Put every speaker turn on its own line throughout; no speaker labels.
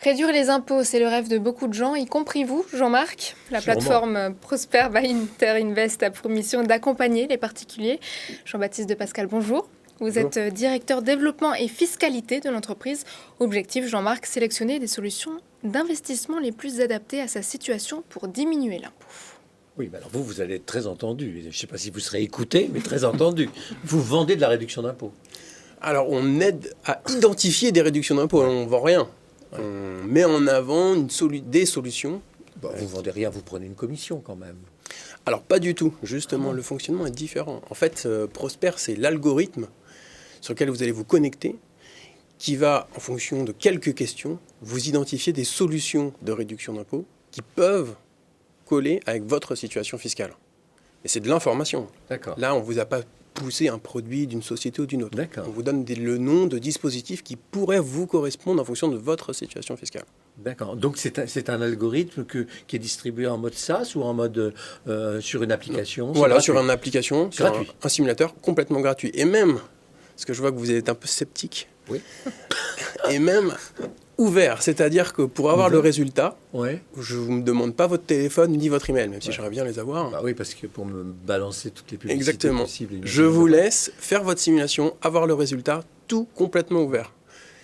Réduire les impôts, c'est le rêve de beaucoup de gens, y compris vous, Jean-Marc. La
Sûrement.
plateforme Prosper by Interinvest a pour mission d'accompagner les particuliers. Jean-Baptiste de Pascal, bonjour. Vous
Bonjour.
êtes directeur développement et fiscalité de l'entreprise. Objectif, Jean-Marc, sélectionner des solutions d'investissement les plus adaptées à sa situation pour diminuer l'impôt.
Oui, mais alors vous allez être très entendu. Je ne sais pas si vous serez écouté, mais très entendu. Vous vendez de la réduction d'impôts.
Alors, on aide à identifier des réductions d'impôts. On ne vend rien. On met en avant des solutions.
Bon, vous ne vendez rien, vous prenez une commission quand même.
Alors, pas du tout. Justement, le fonctionnement est différent. En fait, Prosper, c'est l'algorithme sur lequel vous allez vous connecter qui va, en fonction de quelques questions, vous identifier des solutions de réduction d'impôts qui peuvent coller avec votre situation fiscale. Et c'est de l'information.
D'accord.
Là, on ne vous a pas poussé un produit d'une société ou d'une autre.
D'accord.
On vous donne le nom de dispositifs qui pourraient vous correspondre en fonction de votre situation fiscale.
D'accord. Donc c'est un algorithme qui est distribué en mode SaaS ou en mode sur une application.
Voilà,
gratuit.
sur une application,
C'est
sur
gratuit.
un simulateur complètement gratuit. Et même, parce que je vois que vous êtes un peu sceptique,
Oui.
et même ouvert. C'est-à-dire que pour avoir le résultat,
Ouais.
je ne vous demande pas votre téléphone ni votre email, même si j'aimerais bien les avoir.
Bah oui, parce que pour me balancer toutes les publicités
Exactement.
possibles.
Je vous laisse faire votre simulation, avoir le résultat, tout complètement ouvert.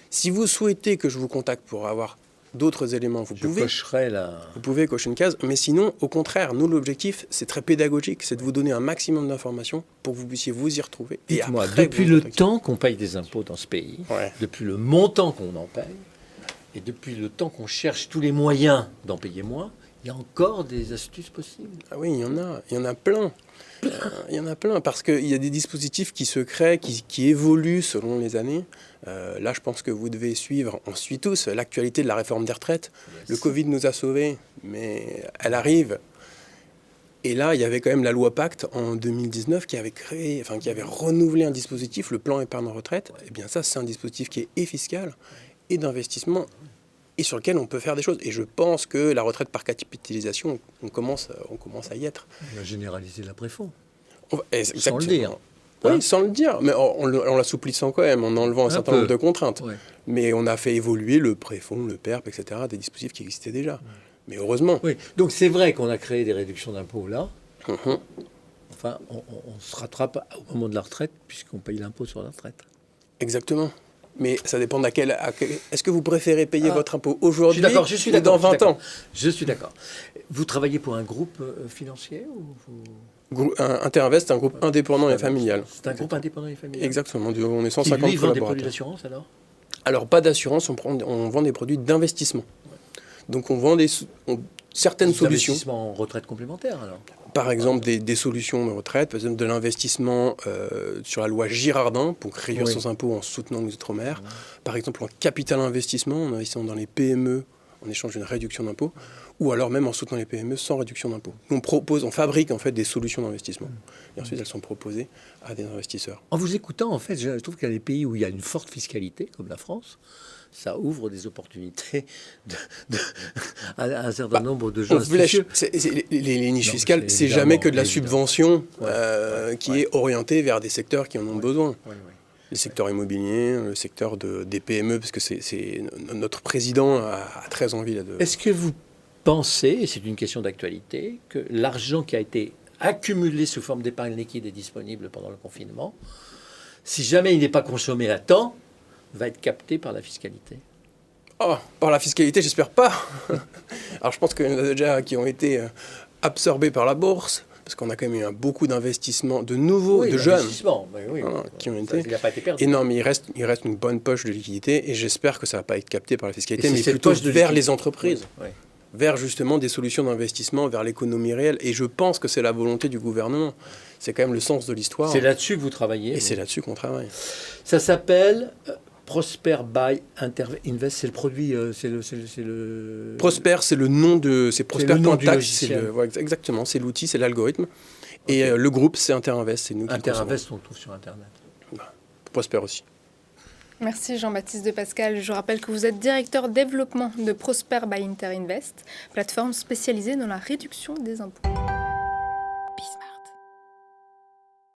Si vous souhaitez que je vous contacte pour avoir d'autres éléments, vous
Je
pouvez.
cocherai la...
Vous pouvez cocher une case, mais sinon, au contraire, nous, l'objectif, c'est très pédagogique, c'est de vous donner un maximum d'informations pour que vous puissiez vous y retrouver. Et
Dites-moi,
après,
depuis
vous
le
contactez.
temps qu'on paye des impôts dans ce pays,
Ouais.
depuis le montant qu'on en paye, et depuis le temps qu'on cherche tous les moyens d'en payer moins, il y a encore des astuces possibles.
Ah oui, il y en a plein. Il y en a plein, parce qu'il y a des dispositifs qui se créent, qui évoluent selon les années. Là, je pense que vous devez suivre, on suit tous, l'actualité de la réforme des retraites. Le Covid nous a sauvés, mais elle arrive. Et là, il y avait quand même la loi Pacte en 2019 qui avait renouvelé un dispositif, le plan épargne retraite. Et bien ça, c'est un dispositif qui est et fiscal et d'investissement et sur lequel on peut faire des choses. Et je pense que la retraite par capitalisation, on commence à y être.
On va généraliser l'après-fonds.
Sans
Sans le dire.
Oui,
Hein
sans le dire, mais en l'assouplissant quand même, en enlevant un certain
peu.
nombre de contraintes.
Ouais.
Mais on a fait évoluer le préfonds, le PERP, etc., des dispositifs qui existaient déjà. Mais heureusement.
Oui, donc c'est vrai qu'on a créé des réductions d'impôts là.
Mhm.
Enfin, on se rattrape au moment de la retraite puisqu'on paye l'impôt sur la retraite.
Exactement. Mais ça dépend Est-ce que vous préférez payer votre impôt
Je
aujourd'hui
suis
ou
d'accord.
dans 20 ans
Je suis d'accord. Vous travaillez pour un groupe financier ou
Interinvest, un groupe indépendant et familial.
C'est un groupe indépendant et familial.
Exactement. On est
Qui
150
lui vend des produits
collaborateurs.
d'assurance alors.
Alors, pas d'assurance, on vend des produits d'investissement. Donc, on vend certaines
Des
solutions.
investissements en retraite complémentaire alors.
Par exemple, des solutions de retraite, par exemple de l'investissement sur la loi Girardin pour réduire
Oui.
son impôt en soutenant les outre-mer. Par exemple, en capital investissement, en investissant dans les PME en échange d'une réduction d'impôt, ou alors même en soutenant les PME sans réduction d'impôt. On fabrique en fait des solutions d'investissement. Et ensuite, elles sont proposées à des investisseurs.
En vous écoutant, en fait, je trouve qu'il y a des pays où il y a une forte fiscalité, comme la France, ça ouvre des opportunités à un certain nombre de gens
On flèche.
astucieux.
Les niches
Non,
fiscales,
c'est
c'est
évidemment,
jamais que de la
évidemment.
subvention
Ouais.
qui est orientée vers des secteurs qui en ont besoin.
Ouais.
Le secteur immobilier, le secteur des PME, parce que notre président a très envie là de...
Est-ce que vous pensez, et c'est une question d'actualité, que l'argent qui a été accumulé sous forme d'épargne liquide et disponible pendant le confinement, si jamais il n'est pas consommé à temps, va être capté par la fiscalité?
Oh, par la fiscalité, j'espère pas. Alors je pense qu'il y en a déjà qui ont été absorbés par la bourse, parce qu'on a quand même eu beaucoup d'investissements de nouveaux, de jeunes, qui ont été...
Il n'a pas été perdu.
Et non, mais il reste une bonne poche de liquidité, et j'espère que ça va pas être capté par la fiscalité,
Et c'est
mais
cette
plutôt
poche de
vers
liquidité.
les entreprises.
Oui.
Vers justement des solutions d'investissement, vers l'économie réelle. Et je pense que c'est la volonté du gouvernement. C'est quand même le sens de l'histoire.
C'est là-dessus que vous travaillez.
Et c'est là-dessus qu'on travaille.
Ça s'appelle Prosper by Interinvest. C'est le produit, c'est le...
Prosper, c'est le nom de... C'est
le nom du
Prosper.tax.
logiciel.
Exactement, c'est l'outil, c'est l'algorithme. Et le groupe, c'est Interinvest. C'est nous qui
Interinvest, on le trouve sur Internet.
consommons. Prosper aussi.
Merci Jean-Baptiste de Pascal. Je rappelle que vous êtes directeur développement de Prosper by Interinvest, plateforme spécialisée dans la réduction des impôts.